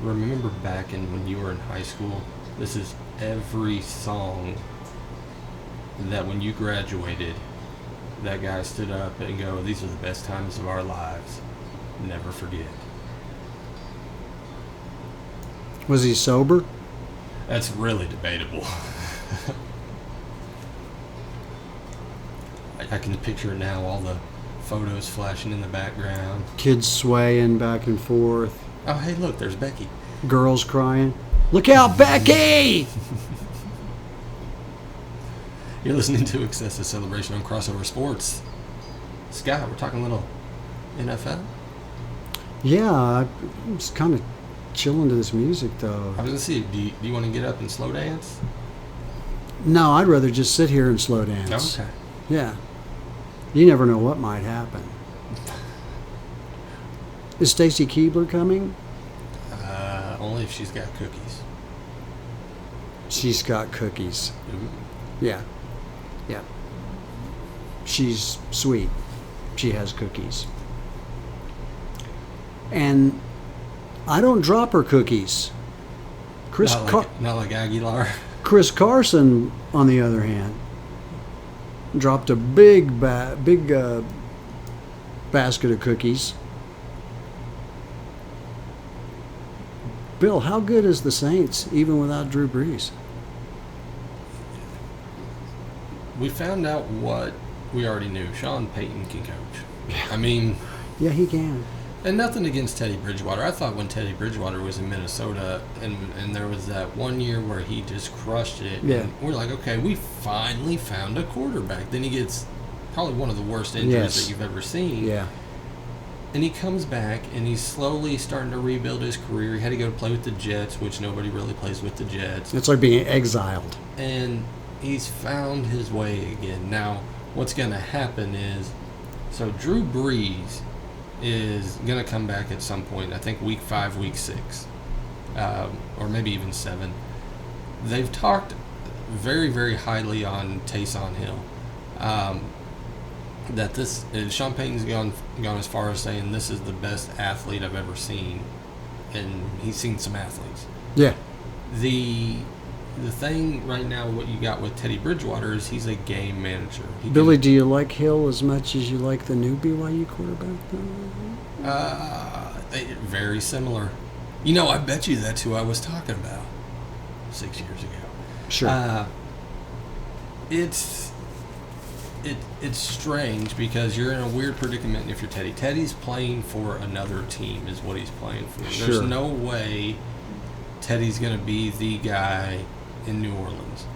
remember back in when you were in high school, this is every song that when you graduated, that guy stood up and go, these are the best times of our lives. Never forget. Was he sober? That's really debatable. I can picture it now, all the photos flashing in the background. Kids swaying back and forth. Oh, hey, look, there's Becky. Girls crying. Look out, Becky! You're listening to Excessive Celebration on Crossover Sports. Scott, we're talking a little NFL. Yeah, I was kind of chilling to this music, though. I was going to see, do you want to get up and slow dance? No, I'd rather just sit here and slow dance. Okay. Yeah. You never know what might happen. Is Stacy Keebler coming? Only if she's got cookies. She's got cookies. Ooh. Yeah. Yeah. She's sweet. She has cookies. And I don't drop her cookies. Not like Aguilar. Chris Carson, on the other hand, dropped a big basket of cookies. Bill, how good is the Saints even without Drew Brees? We found out what we already knew. Sean Payton can coach. I mean... Yeah, he can. And nothing against Teddy Bridgewater. I thought when Teddy Bridgewater was in Minnesota and there was that one year where he just crushed it. Yeah. And we're like, okay, we finally found a quarterback. Then he gets probably one of the worst injuries that you've ever seen. Yeah. And he comes back and he's slowly starting to rebuild his career. He had to go play with the Jets, which nobody really plays with the Jets. It's like being exiled. And he's found his way again. Now, what's going to happen is, so Drew Brees is going to come back at some point, I think week 5, week 6, or maybe even 7. They've talked very, very highly on Taysom Hill. That this Sean Payton's gone as far as saying this is the best athlete I've ever seen, and he's seen some athletes. Yeah. The thing right now, what you got with Teddy Bridgewater is he's a game manager. Billy, do you like Hill as much as you like the new BYU quarterback? Very similar. You know, I bet you that's who I was talking about 6 years ago. Sure. It's strange because you're in a weird predicament if you're Teddy. Teddy's playing for another team is what he's playing for. Sure. There's no way Teddy's going to be the guy in New Orleans.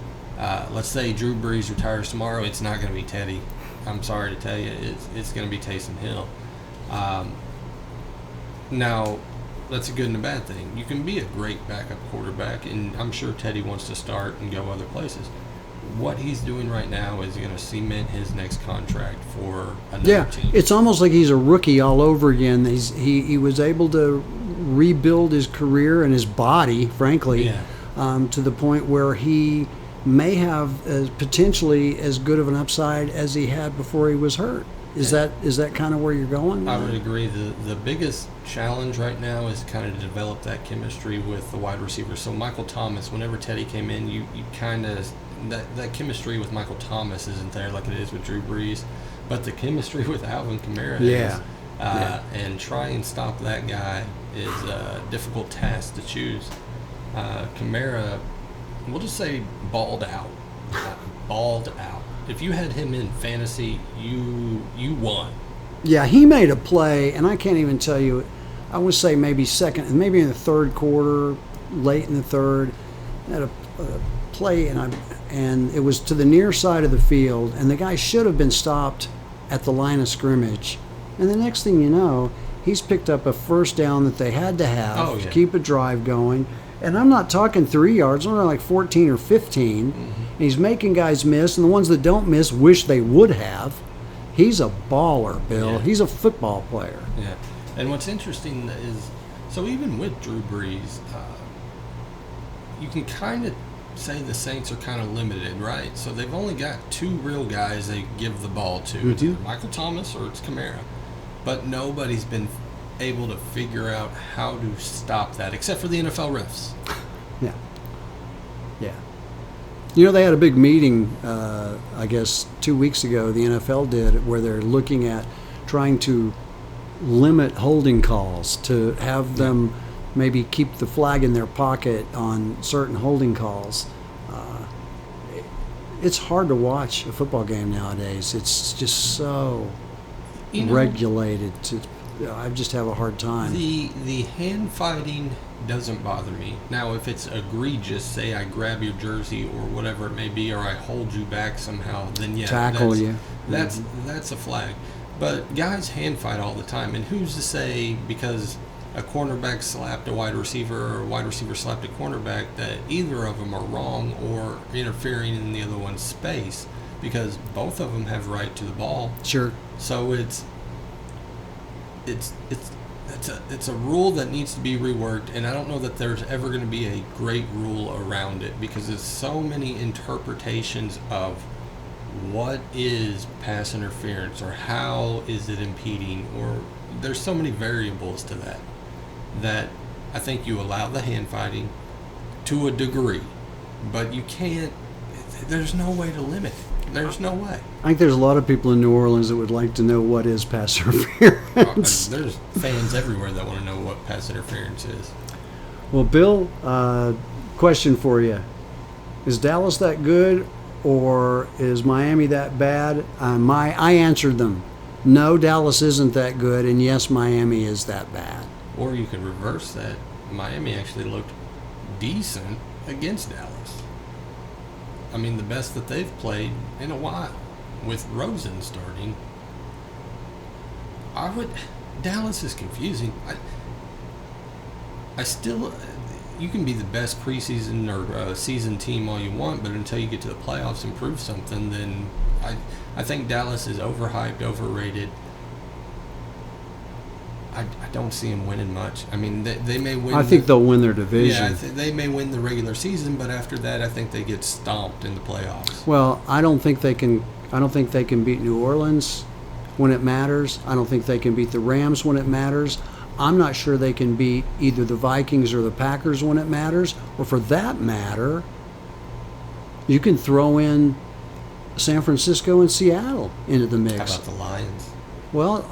Let's say Drew Brees retires tomorrow. It's not going to be Teddy. I'm sorry to tell you. It's going to be Taysom Hill. Now, that's a good and a bad thing. You can be a great backup quarterback, and I'm sure Teddy wants to start and go other places. What he's doing right now is going to cement his next contract for another team. It's almost like he's a rookie all over again. He was able to rebuild his career and his body, frankly, to the point where he may have potentially as good of an upside as he had before he was hurt. Is that kind of where you're going? I would agree. The biggest challenge right now is kind of to develop that chemistry with the wide receivers. So Michael Thomas, whenever Teddy came in, you kind of that chemistry with Michael Thomas isn't there like it is with Drew Brees, but the chemistry with Alvin Kamara is. And try and stop that guy is a difficult task to choose. Kamara, we'll just say balled out. Balled out. If you had him in fantasy, you won. Yeah, he made a play, and I can't even tell you. I would say maybe maybe in the third quarter, late in the third, had a play, and it was to the near side of the field, and the guy should have been stopped at the line of scrimmage. And the next thing you know, he's picked up a first down that they had to have to keep a drive going. And I'm not talking 3 yards, I'm like 14 or 15. Mm-hmm. And he's making guys miss, and the ones that don't miss wish they would have. He's a baller, Bill. Yeah. He's a football player. Yeah. And what's interesting is, so even with Drew Brees, you can kind of say the Saints are kind of limited, right? So they've only got 2 real guys they give the ball to. Mm-hmm. It's either Michael Thomas or it's Kamara. But nobody's been able to figure out how to stop that, except for the NFL refs. Yeah. Yeah. You know, they had a big meeting, I guess 2 weeks ago, the NFL did, where they're looking at trying to limit holding calls, to have them maybe keep the flag in their pocket on certain holding calls. It's hard to watch a football game nowadays. It's just so regulated. I just have a hard time. The hand fighting doesn't bother me. Now, if it's egregious, say I grab your jersey or whatever it may be, or I hold you back somehow, then yeah, tackle you. That's a flag. But guys hand fight all the time, and who's to say because a cornerback slapped a wide receiver or a wide receiver slapped a cornerback that either of them are wrong or interfering in the other one's space, because both of them have right to the ball. Sure. So it's a rule that needs to be reworked, and I don't know that there's ever going to be a great rule around it, because there's so many interpretations of what is pass interference or how is it impeding, or there's so many variables to that I think you allow the hand fighting to a degree, but you can't. There's no way to limit it. There's no way. I think there's a lot of people in New Orleans that would like to know what is pass interference. There's fans everywhere that want to know what pass interference is. Well, Bill, question for you. Is Dallas that good, or is Miami that bad? I answered them. No, Dallas isn't that good, and yes, Miami is that bad. Or you could reverse that. Miami actually looked decent against Dallas. I mean, the best that they've played in a while, with Rosen starting. Dallas is confusing. I still, you can be the best preseason or season team all you want, but until you get to the playoffs and prove something, then I think Dallas is overhyped, overrated. I don't see them winning much. I mean, they may win. I think they'll win their division. Yeah, they may win the regular season, but after that, I think they get stomped in the playoffs. Well, I don't think they can beat New Orleans when it matters. I don't think they can beat the Rams when it matters. I'm not sure they can beat either the Vikings or the Packers when it matters. Or for that matter, you can throw in San Francisco and Seattle into the mix. How about the Lions? Well,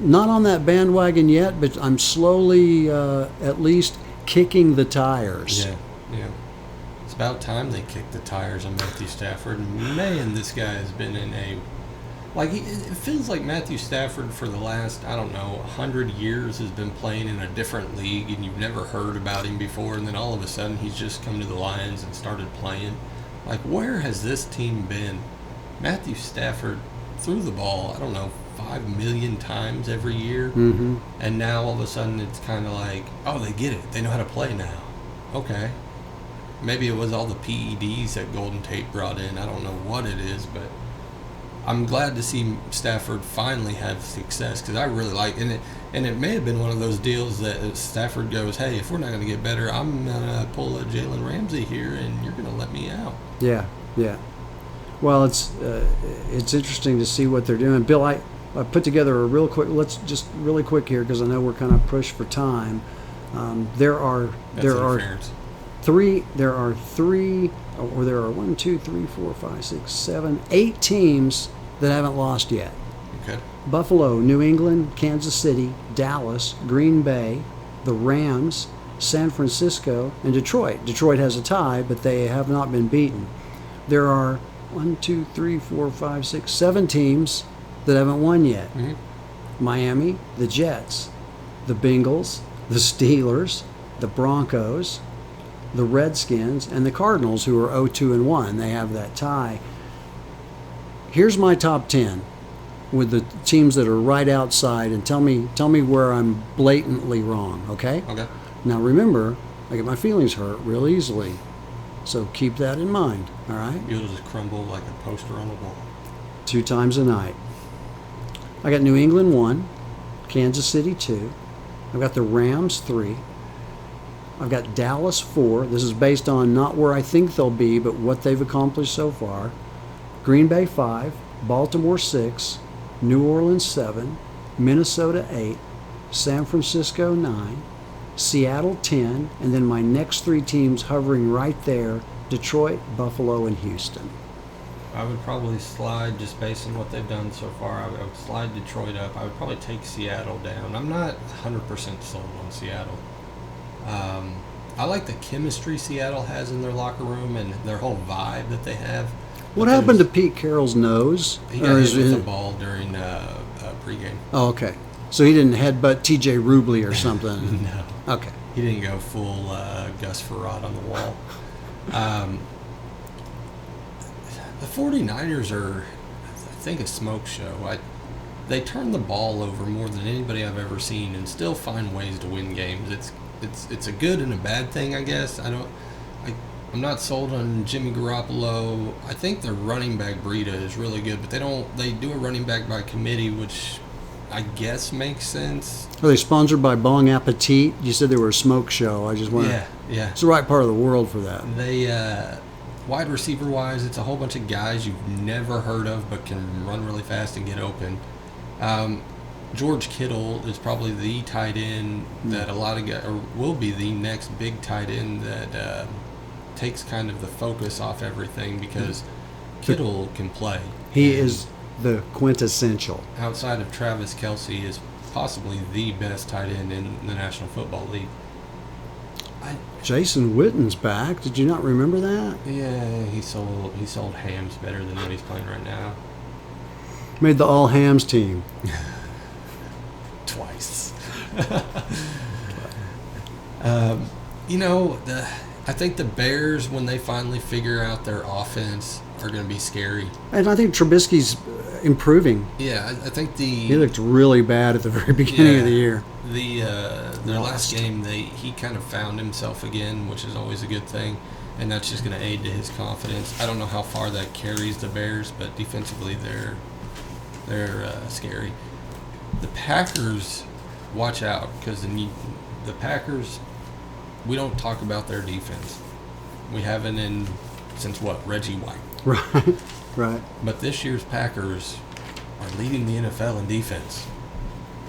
not on that bandwagon yet, but I'm slowly, at least, kicking the tires. Yeah. It's about time they kicked the tires on Matthew Stafford. Man, this guy has been in a... it feels like Matthew Stafford for the last, 100 years has been playing in a different league, and you've never heard about him before, and then all of a sudden he's just come to the Lions and started playing. Where has this team been? Matthew Stafford threw the ball, 5 million times every year. Mm-hmm. And now all of a sudden it's kind of like, oh, they get it. They know how to play now. Okay. Maybe it was all the PEDs that Golden Tate brought in. I don't know what it is, but I'm glad to see Stafford finally have success, because I really like it. And it may have been one of those deals that Stafford goes, hey, if we're not going to get better, I'm going to pull a Jalen Ramsey here, and you're going to let me out. Yeah. Well, it's interesting to see what they're doing. Bill, I put together a real quick. Let's just really quick here, because I know we're kind of pushed for time. There are 8 teams that haven't lost yet. Okay. Buffalo, New England, Kansas City, Dallas, Green Bay, the Rams, San Francisco, and Detroit. Detroit has a tie, but they have not been beaten. There are 7 teams that haven't won yet. Mm-hmm. Miami, the Jets, the Bengals, the Steelers, the Broncos, the Redskins, and the Cardinals, who are 0-2-1. They have that tie. Here's my top 10 with the teams that are right outside, and tell me where I'm blatantly wrong, okay? Okay. Now remember, I get my feelings hurt real easily, so keep that in mind, all right? You'll just crumble like a poster on a wall. 2 times a night. I got New England 1, Kansas City 2. I've got the Rams 3. I've got Dallas 4. This is based on not where I think they'll be, but what they've accomplished so far. Green Bay 5, Baltimore 6, New Orleans 7, Minnesota 8, San Francisco 9, Seattle 10, and then my next three teams hovering right there, Detroit, Buffalo, and Houston. I would probably slide, just based on what they've done so far, I would slide Detroit up. I would probably take Seattle down. I'm not 100% sold on Seattle. I like the chemistry Seattle has in their locker room and their whole vibe that they have. What happened to Pete Carroll's nose? He got hit with the ball during pregame. Oh, okay. So he didn't headbutt T.J. Rubley or something? No. Okay. He didn't go full Gus Frerotte on the wall. The 49ers are, I think, a smoke show. They turn the ball over more than anybody I've ever seen and still find ways to win games. It's a good and a bad thing, I guess. I'm not sold on Jimmy Garoppolo. I think their running back Breida is really good, but they do a running back by committee, which I guess makes sense. Are they sponsored by Bon Appetit? You said they were a smoke show. I just want Yeah. It's the right part of the world for that. They wide receiver wise, it's a whole bunch of guys you've never heard of but can run really fast and get open. George Kittle is probably the tight end that a lot of guys, or will be the next big tight end that takes kind of the focus off everything because Kittle can play. He is the quintessential. Outside of Travis Kelce, is possibly the best tight end in the National Football League. Jason Witten's back. Did you not remember that? Yeah, he sold hams better than what he's playing right now. Made the all hams team. Twice. I think the Bears, when they finally figure out their offense, are going to be scary. And I think Trubisky's improving. Yeah, I think he looked really bad at the very beginning of the year. Their last game, he kind of found himself again, which is always a good thing, and that's just going to aid to his confidence. I don't know how far that carries the Bears, but defensively they're scary. The Packers, watch out, because the Packers, we don't talk about their defense. We haven't since Reggie White. Right. But this year's Packers are leading the NFL in defense.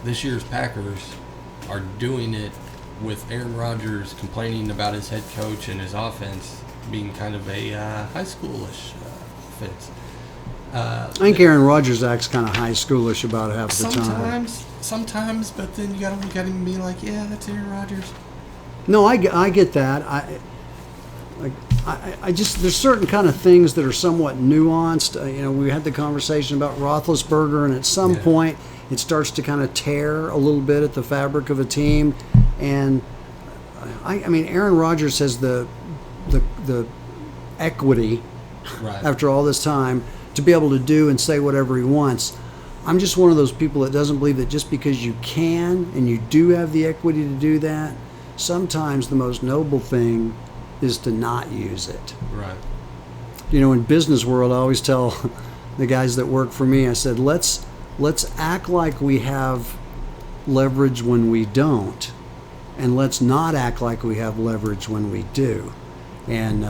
This year's Packers are doing it with Aaron Rodgers complaining about his head coach and his offense being kind of a high schoolish offense. I think Aaron Rodgers acts kind of high schoolish about half the time. Sometimes, but then you gotta look at him and be like, yeah, that's Aaron Rodgers. No, I get that. I just, there's certain kind of things that are somewhat nuanced. We had the conversation about Roethlisberger, and at some point it starts to kind of tear a little bit at the fabric of a team. And I mean, Aaron Rodgers has the equity after all this time to be able to do and say whatever he wants. I'm just one of those people that doesn't believe that just because you can and you do have the equity to do that, sometimes the most noble thing is to not use it. Right. In business world, I always tell the guys that work for me, I said, let's act like we have leverage when we don't, and let's not act like we have leverage when we do. And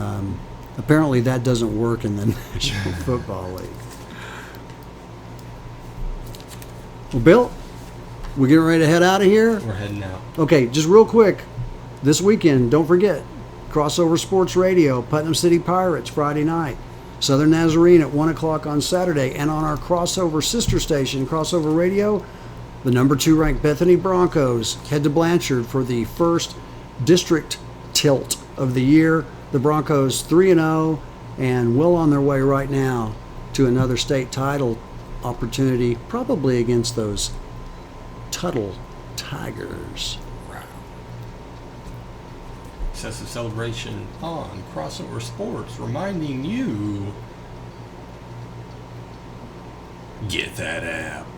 apparently that doesn't work in the National Football League. Well, Bill, we're getting ready to head out of here? We're heading out. Okay, just real quick. This weekend, don't forget, Crossover Sports Radio, Putnam City Pirates, Friday night. Southern Nazarene at 1 o'clock on Saturday. And on our Crossover sister station, Crossover Radio, the number 2 ranked Bethany Broncos head to Blanchard for the first district tilt of the year. The Broncos 3-0 and well on their way right now to another state title opportunity, probably against those Tuttle Tigers. Excessive celebration on Crossover Sports, reminding you, get that app.